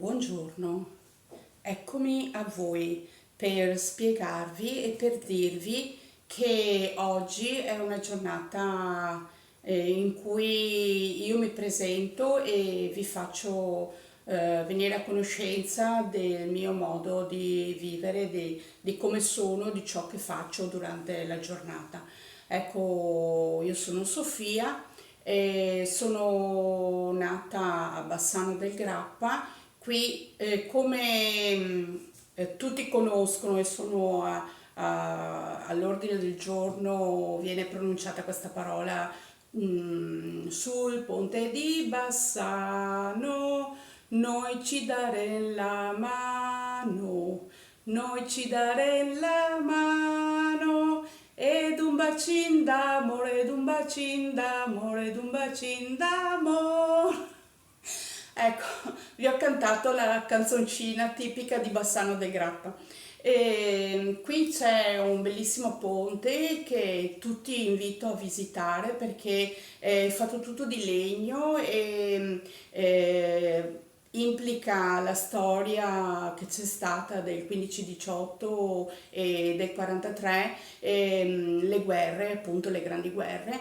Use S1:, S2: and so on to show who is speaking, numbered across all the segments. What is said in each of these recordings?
S1: Buongiorno, eccomi a voi per spiegarvi e per dirvi che oggi è una giornata in cui io mi presento e vi faccio venire a conoscenza del mio modo di vivere, di come sono, di ciò che faccio durante la giornata. Ecco, io sono Sofia e sono nata a Bassano del Grappa. Qui, come tutti conoscono e sono all'ordine del giorno, viene pronunciata questa parola sul ponte di Bassano, noi ci daremo la mano, noi ci daremo la mano, ed un bacin d'amore, ed un bacin d'amore, ed un bacin d'amore. Ecco, vi ho cantato la canzoncina tipica di Bassano del Grappa. E qui c'è un bellissimo ponte che tutti invito a visitare perché è fatto tutto di legno e implica la storia che c'è stata del 15-18 e del 43, le guerre, appunto le grandi guerre.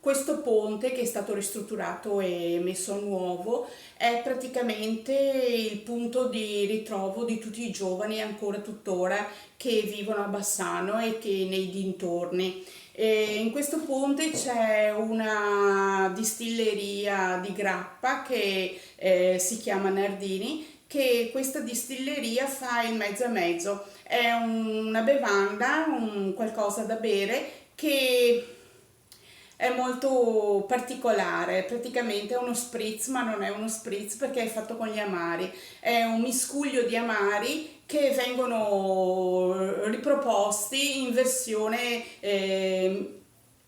S1: Questo ponte che è stato ristrutturato e messo a nuovo è praticamente il punto di ritrovo di tutti i giovani ancora tuttora che vivono a Bassano e che nei dintorni. E in questo ponte c'è una distilleria di grappa che si chiama Nardini, che questa distilleria fa il mezzo e mezzo. È una bevanda, un qualcosa da bere che è molto particolare, praticamente è uno spritz, ma non è uno spritz perché è fatto con gli amari, è un miscuglio di amari che vengono riproposti in versione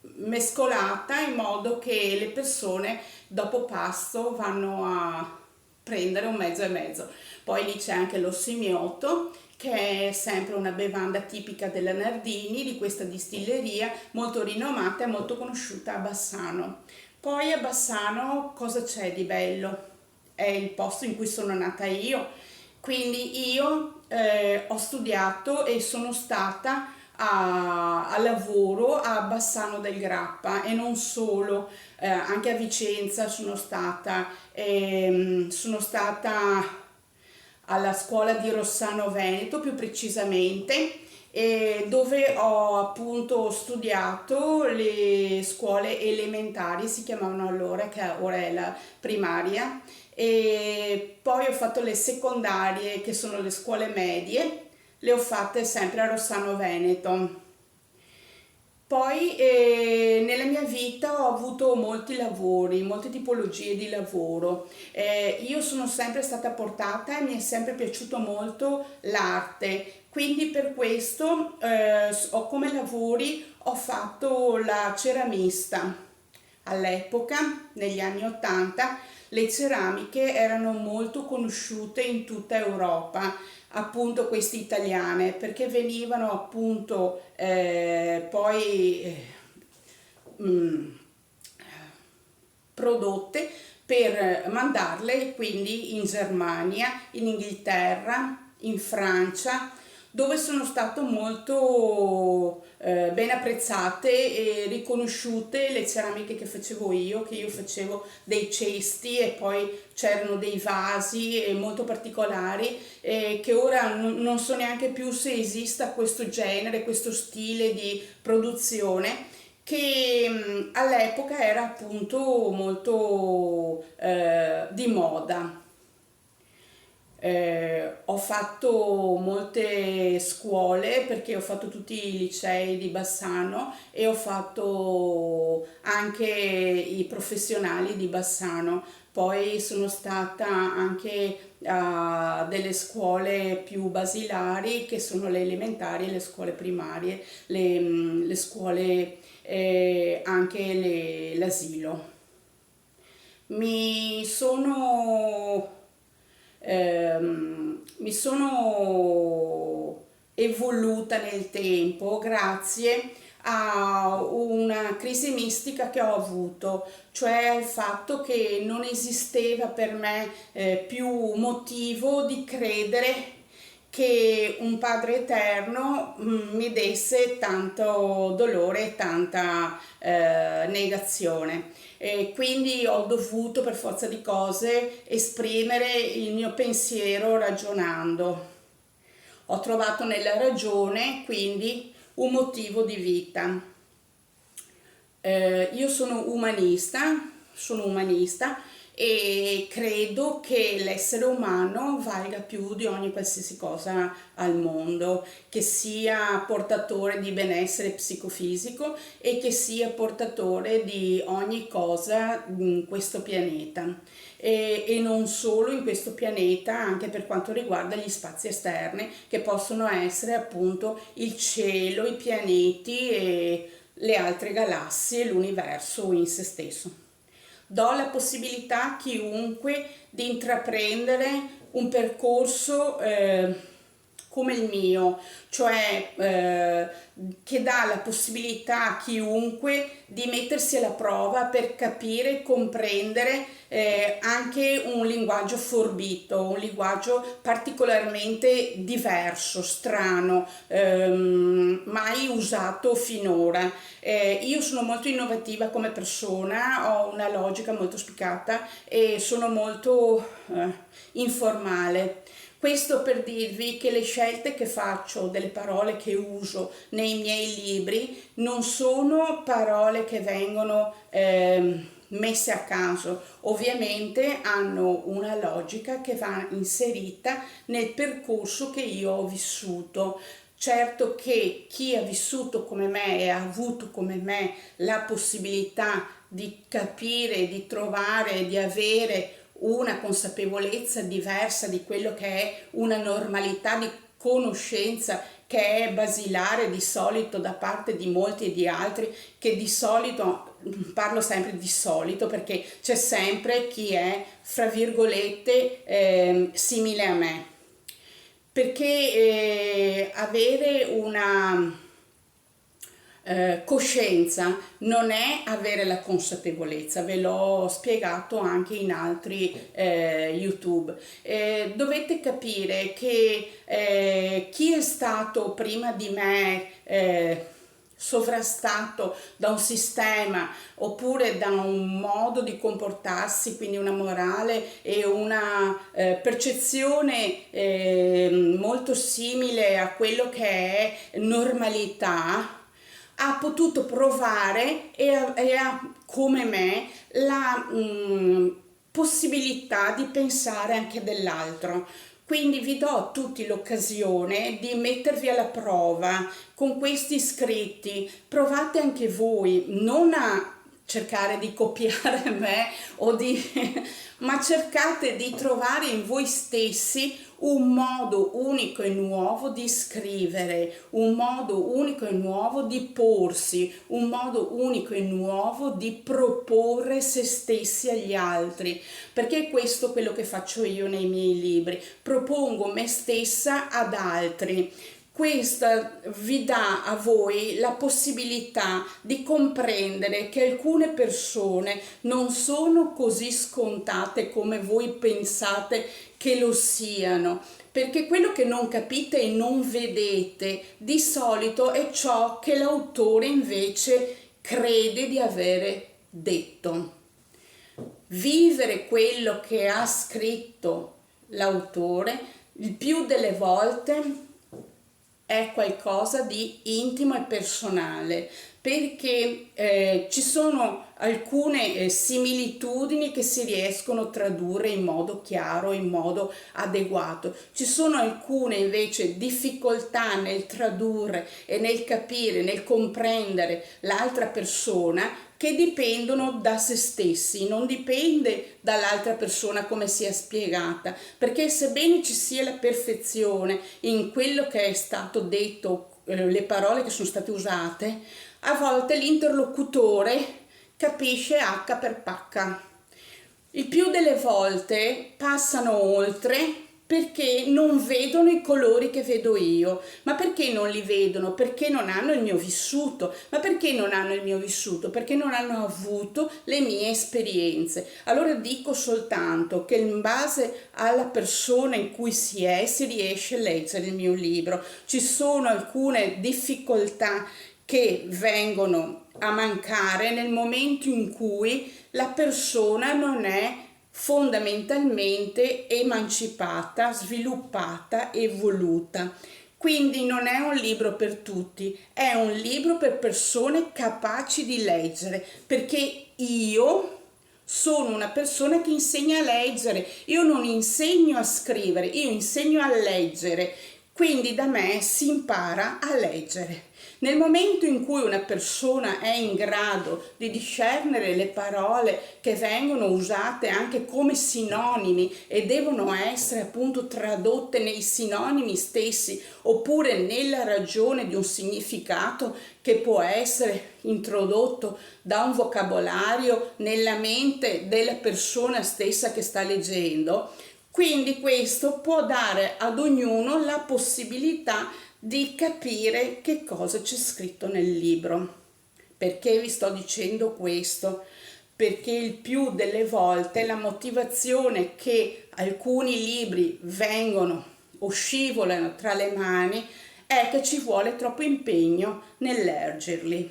S1: mescolata in modo che le persone dopo pasto vanno a prendere un mezzo e mezzo. Poi lì c'è anche l'ossimioto, che è sempre una bevanda tipica della Nardini, di questa distilleria molto rinomata e molto conosciuta a Bassano. Poi a Bassano cosa c'è di bello? È il posto in cui sono nata io, quindi io ho studiato e sono stata a lavoro a Bassano del Grappa e non solo, anche a Vicenza sono stata alla scuola di Rossano Veneto più precisamente, dove ho appunto studiato le scuole elementari, si chiamavano allora, che ora è la primaria, e poi ho fatto le secondarie, che sono le scuole medie, le ho fatte sempre a Rossano Veneto. Poi nella mia vita ho avuto molti lavori, molte tipologie di lavoro. Io sono sempre stata portata e mi è sempre piaciuto molto l'arte, quindi per questo come lavori ho fatto la ceramista. All'epoca, negli anni 80, le ceramiche erano molto conosciute in tutta Europa, appunto queste italiane, perché venivano appunto poi mm, prodotte per mandarle quindi in Germania, in Inghilterra, in Francia, dove sono state molto ben apprezzate e riconosciute le ceramiche che facevo io, che io facevo dei cesti e poi c'erano dei vasi molto particolari che ora non so neanche più se esista questo genere, questo stile di produzione che all'epoca era appunto molto di moda. Ho fatto molte scuole perché ho fatto tutti i licei di Bassano e ho fatto anche i professionali di Bassano. Poi sono stata anche a delle scuole più basilari che sono le elementari e le scuole primarie, le scuole anche l'asilo. Mi sono mi sono evoluta nel tempo grazie a una crisi mistica che ho avuto, cioè il fatto che non esisteva per me più motivo di credere che un Padre Eterno mi desse tanto dolore e tanta negazione. E quindi ho dovuto per forza di cose esprimere il mio pensiero ragionando. Ho trovato nella ragione quindi un motivo di vita. Io sono umanista e credo che l'essere umano valga più di ogni qualsiasi cosa al mondo, che sia portatore di benessere psicofisico e che sia portatore di ogni cosa in questo pianeta. E non solo in questo pianeta, anche per quanto riguarda gli spazi esterni, che possono essere appunto il cielo, i pianeti e le altre galassie, l'universo in se stesso. Do la possibilità a chiunque di intraprendere un percorso come il mio, cioè che dà la possibilità a chiunque di mettersi alla prova per capire e comprendere anche un linguaggio forbito, un linguaggio particolarmente diverso, strano, mai usato finora. Io sono molto innovativa come persona, ho una logica molto spiccata e sono molto informale. Questo per dirvi che le scelte che faccio, delle parole che uso nei miei libri, non sono parole che vengono messe a caso, ovviamente hanno una logica che va inserita nel percorso che io ho vissuto. Certo che chi ha vissuto come me e ha avuto come me la possibilità di capire, di trovare, di avere una consapevolezza diversa di quello che è una normalità di conoscenza che è basilare di solito da parte di molti e di altri, che di solito, parlo sempre di solito perché c'è sempre chi è, fra virgolette, simile a me. Perché avere una coscienza non è avere la consapevolezza, ve l'ho spiegato anche in altri YouTube. Dovete capire che chi è stato prima di me sovrastato da un sistema oppure da un modo di comportarsi, quindi una morale e una percezione molto simile a quello che è normalità, ha potuto provare come me la possibilità di pensare anche dell'altro. Quindi vi do a tutti l'occasione di mettervi alla prova con questi scritti. Provate anche voi, non a cercare di copiare me ma cercate di trovare in voi stessi un modo unico e nuovo di scrivere, un modo unico e nuovo di porsi, un modo unico e nuovo di proporre se stessi agli altri, perché è questo quello che faccio io nei miei libri, propongo me stessa ad altri. Questa vi dà a voi la possibilità di comprendere che alcune persone non sono così scontate come voi pensate che lo siano, perché quello che non capite e non vedete di solito è ciò che l'autore invece crede di avere detto. Vivere quello che ha scritto l'autore il più delle volte è qualcosa di intimo e personale, perché ci sono alcune similitudini che si riescono a tradurre in modo chiaro, in modo adeguato. Ci sono alcune invece difficoltà nel tradurre e nel capire, nel comprendere l'altra persona, che dipendono da se stessi, non dipende dall'altra persona come sia spiegata, perché sebbene ci sia la perfezione in quello che è stato detto, le parole che sono state usate, a volte l'interlocutore capisce H per pacca. Il più delle volte passano oltre perché non vedono i colori che vedo io. Ma perché non li vedono? Perché non hanno il mio vissuto. Ma perché non hanno il mio vissuto? Perché non hanno avuto le mie esperienze. Allora dico soltanto che in base alla persona in cui si riesce a leggere il mio libro. Ci sono alcune difficoltà che vengono a mancare nel momento in cui la persona non è fondamentalmente emancipata, sviluppata, evoluta. Quindi non è un libro per tutti, è un libro per persone capaci di leggere, perché io sono una persona che insegna a leggere, io non insegno a scrivere, io insegno a leggere, quindi da me si impara a leggere. Nel momento in cui una persona è in grado di discernere le parole che vengono usate anche come sinonimi e devono essere appunto tradotte nei sinonimi stessi oppure nella ragione di un significato che può essere introdotto da un vocabolario nella mente della persona stessa che sta leggendo, quindi questo può dare ad ognuno la possibilità di capire che cosa c'è scritto nel libro. Perché vi sto dicendo questo? Perché il più delle volte la motivazione che alcuni libri vengono o scivolano tra le mani è che ci vuole troppo impegno nel leggerli.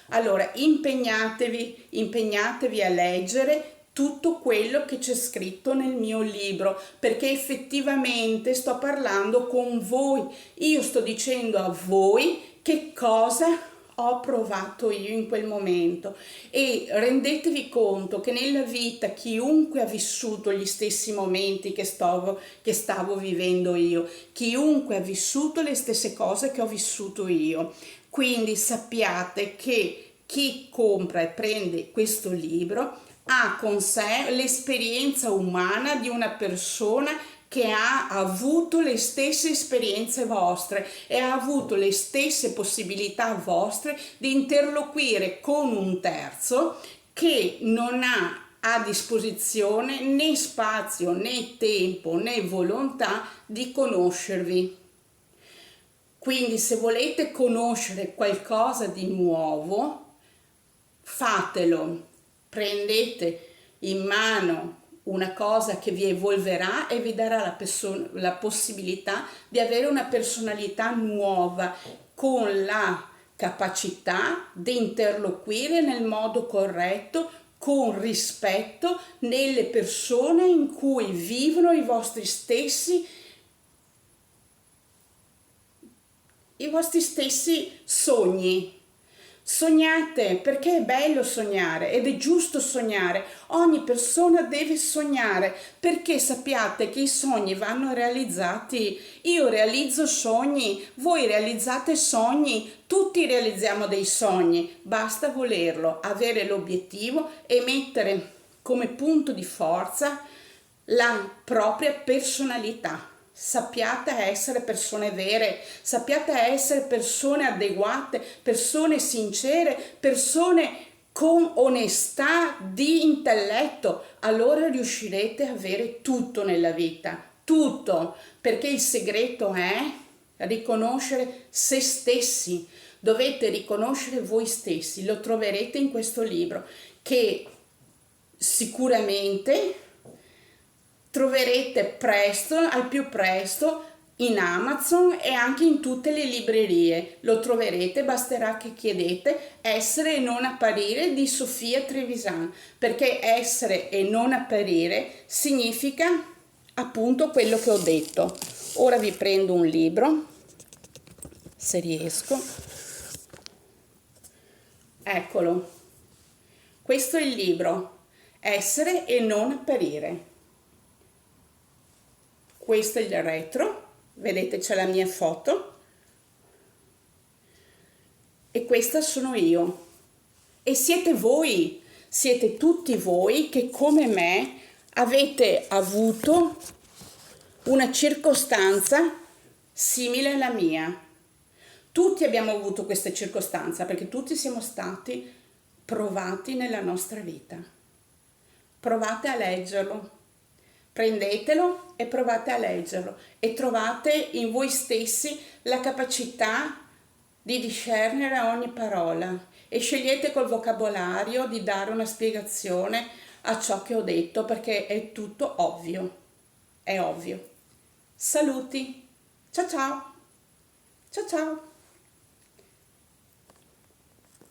S1: Allora, impegnatevi a leggere tutto quello che c'è scritto nel mio libro, perché effettivamente sto parlando con voi, io sto dicendo a voi che cosa ho provato io in quel momento e rendetevi conto che nella vita chiunque ha vissuto gli stessi momenti che stavo vivendo io, chiunque ha vissuto le stesse cose che ho vissuto io. Quindi sappiate che chi compra e prende questo libro ha con sé l'esperienza umana di una persona che ha avuto le stesse esperienze vostre e ha avuto le stesse possibilità vostre di interloquire con un terzo che non ha a disposizione né spazio né tempo né volontà di conoscervi. Quindi se volete conoscere qualcosa di nuovo, fatelo, prendete in mano una cosa che vi evolverà e vi darà la possibilità di avere una personalità nuova con la capacità di interloquire nel modo corretto, con rispetto nelle persone in cui vivono i vostri stessi sogni. Sognate, perché è bello sognare ed è giusto sognare. Ogni persona deve sognare, perché sappiate che i sogni vanno realizzati. Io realizzo sogni, voi realizzate sogni, tutti realizziamo dei sogni. Basta volerlo, avere l'obiettivo e mettere come punto di forza la propria personalità. Sappiate essere persone vere, sappiate essere persone adeguate, persone sincere, persone con onestà di intelletto. Allora riuscirete a avere tutto nella vita, tutto, perché il segreto è riconoscere se stessi. Dovete riconoscere voi stessi, lo troverete in questo libro che sicuramente troverete presto, al più presto, in Amazon e anche in tutte le librerie. Lo troverete, basterà che chiedete Essere e non apparire di Sofia Trevisan, perché essere e non apparire significa appunto quello che ho detto. Ora vi prendo un libro, se riesco. Eccolo. Questo è il libro, Essere e non apparire. Questo è il retro, vedete c'è la mia foto e questa sono io e siete voi, siete tutti voi che come me avete avuto una circostanza simile alla mia. Tutti abbiamo avuto questa circostanza perché tutti siamo stati provati nella nostra vita. Provate a leggerlo. Prendetelo e provate a leggerlo e trovate in voi stessi la capacità di discernere ogni parola e scegliete col vocabolario di dare una spiegazione a ciò che ho detto perché è tutto ovvio, è ovvio. Saluti, ciao ciao, ciao ciao.